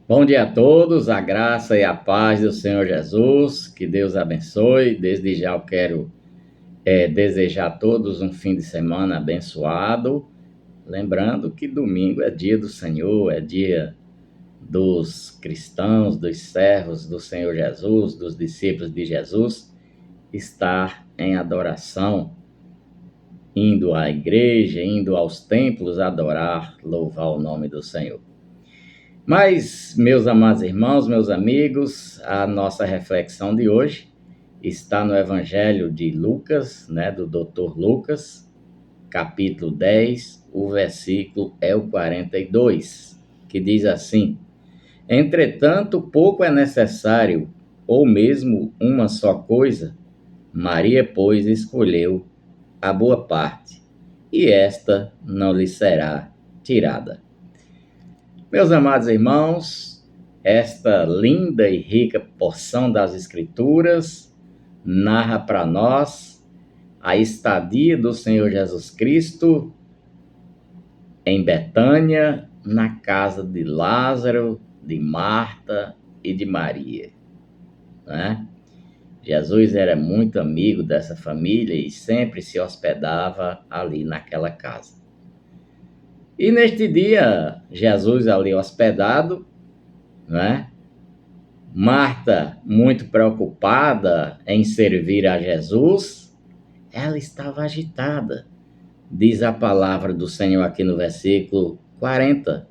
Bom dia a todos, a graça e a paz do Senhor Jesus, que Deus abençoe. Desde já eu quero desejar a todos um fim de semana abençoado. Lembrando que domingo é dia do Senhor, é dia dos cristãos, dos servos do Senhor Jesus, dos discípulos de Jesus, estar em adoração, indo à igreja, indo aos templos adorar, louvar o nome do Senhor. Mas, meus amados irmãos, meus amigos, a nossa reflexão de hoje está no Evangelho de Lucas, do Dr. Lucas, capítulo 10, o versículo é o 42, que diz assim: Entretanto, pouco é necessário, ou mesmo uma só coisa. Maria, pois, escolheu a boa parte, e esta não lhe será tirada. Meus amados irmãos, esta linda e rica porção das Escrituras narra para nós a estadia do Senhor Jesus Cristo em Betânia, na casa de Lázaro, de Marta e de Maria, né? Jesus era muito amigo dessa família e sempre se hospedava ali naquela casa. E neste dia, Jesus ali hospedado, né? Marta, muito preocupada em servir a Jesus, ela estava agitada. Diz a palavra do Senhor aqui no versículo 40.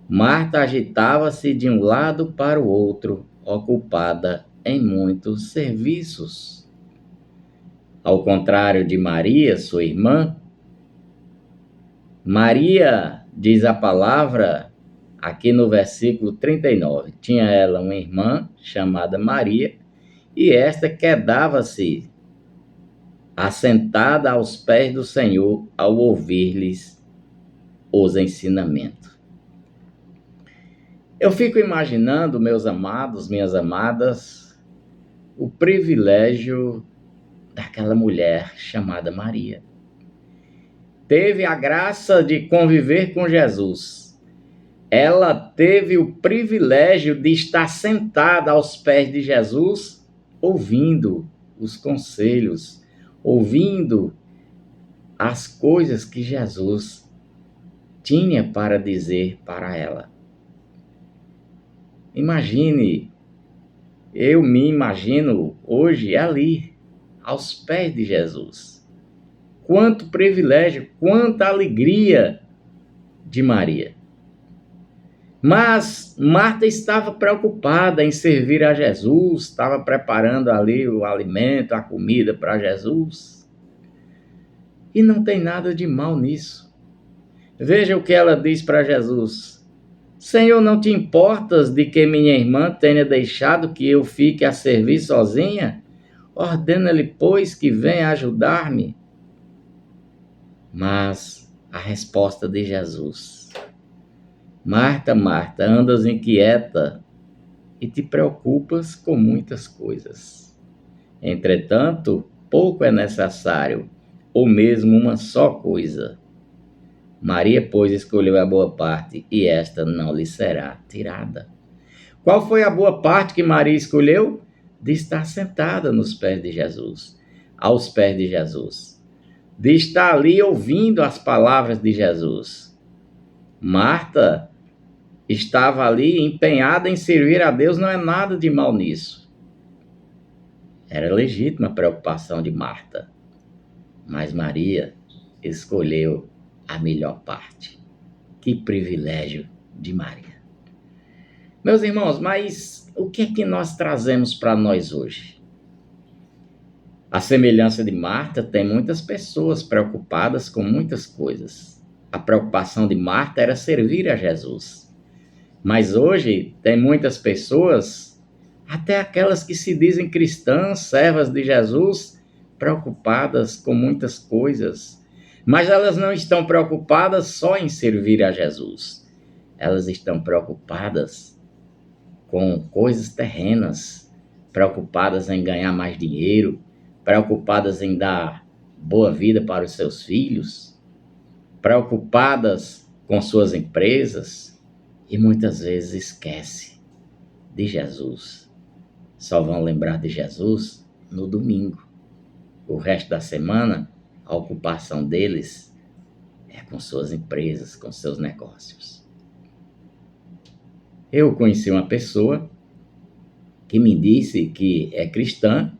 Marta agitava-se de um lado para o outro, ocupada em muitos serviços. Ao contrário de Maria, sua irmã, Maria, diz a palavra aqui no versículo 39, tinha ela uma irmã chamada Maria, e esta quedava-se assentada aos pés do Senhor ao ouvir-lhes os ensinamentos. Eu fico imaginando, meus amados, minhas amadas, o privilégio daquela mulher chamada Maria. Teve a graça de conviver com Jesus. Ela teve o privilégio de estar sentada aos pés de Jesus, ouvindo os conselhos, ouvindo as coisas que Jesus tinha para dizer para ela. Imagine, eu me imagino hoje ali, aos pés de Jesus. Quanto privilégio, quanta alegria de Maria. Mas Marta estava preocupada em servir a Jesus, estava preparando ali o alimento, a comida para Jesus. E não tem nada de mal nisso. Veja o que ela diz para Jesus: Senhor, não te importas de que minha irmã tenha deixado que eu fique a servir sozinha? Ordena-lhe, pois, que venha ajudar-me. Mas a resposta de Jesus: Marta, Marta, andas inquieta e te preocupas com muitas coisas. Entretanto, pouco é necessário, ou mesmo uma só coisa. Maria, pois, escolheu a boa parte, e esta não lhe será tirada. Qual foi a boa parte que Maria escolheu? De estar sentada nos pés de Jesus, aos pés de Jesus. De estar ali ouvindo as palavras de Jesus. Marta estava ali empenhada em servir a Deus, não é nada de mal nisso. Era legítima a preocupação de Marta. Mas Maria escolheu a melhor parte. Que privilégio de Maria. Meus irmãos, mas o que é que nós trazemos para nós hoje? A semelhança de Marta, tem muitas pessoas preocupadas com muitas coisas. A preocupação de Marta era servir a Jesus. Mas hoje tem muitas pessoas, até aquelas que se dizem cristãs, servas de Jesus, preocupadas com muitas coisas. Mas elas não estão preocupadas só em servir a Jesus. Elas estão preocupadas com coisas terrenas, preocupadas em ganhar mais dinheiro, preocupadas em dar boa vida para os seus filhos, preocupadas com suas empresas. e muitas vezes esquece de Jesus. Só vão lembrar de Jesus no domingo. O resto da semana, a ocupação deles é com suas empresas, com seus negócios. Eu conheci uma pessoa que me disse que é cristã.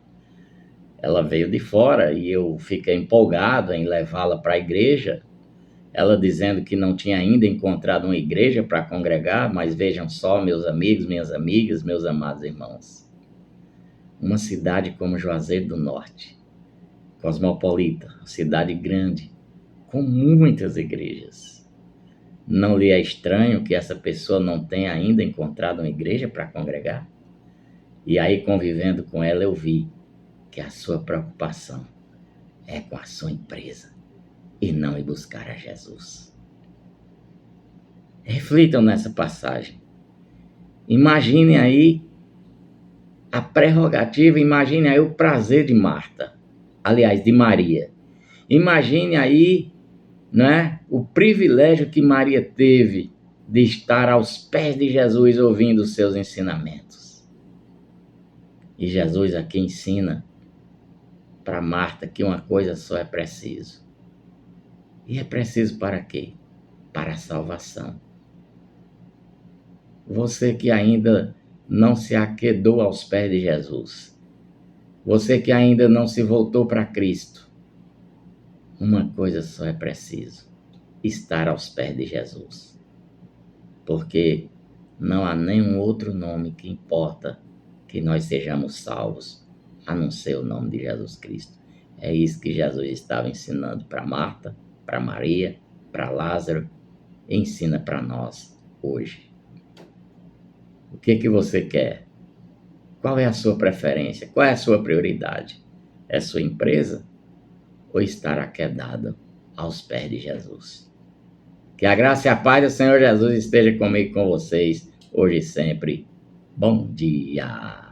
Ela veio de fora e eu fiquei empolgado em levá-la para a igreja. Ela dizendo que não tinha ainda encontrado uma igreja para congregar, mas vejam só, meus amigos, minhas amigas, meus amados irmãos. Uma cidade como Juazeiro do Norte, cosmopolita, cidade grande, com muitas igrejas. Não lhe é estranho que essa pessoa não tenha ainda encontrado uma igreja para congregar? E aí, convivendo com ela, eu vi que a sua preocupação é com a sua empresa e não em buscar a Jesus. Reflitam nessa passagem. Imaginem aí a prerrogativa, imagine aí o prazer de Marta, aliás, de Maria. Imagine aí, né, o privilégio que Maria teve de estar aos pés de Jesus ouvindo os seus ensinamentos. E Jesus aqui ensina para Marta que uma coisa só é preciso. E é preciso para quê? Para a salvação. Você que ainda não se aquedou aos pés de Jesus, você que ainda não se voltou para Cristo, uma coisa só é preciso: estar aos pés de Jesus. Porque não há nenhum outro nome que importa que nós sejamos salvos, a não ser o nome de Jesus Cristo. É isso que Jesus estava ensinando para Marta, para Maria, para Lázaro, e ensina para nós hoje. O que você quer? Qual é a sua preferência? Qual é a sua prioridade? É sua empresa ou estar aquedado aos pés de Jesus? Que a graça e a paz do Senhor Jesus esteja comigo e com vocês, hoje e sempre. Bom dia!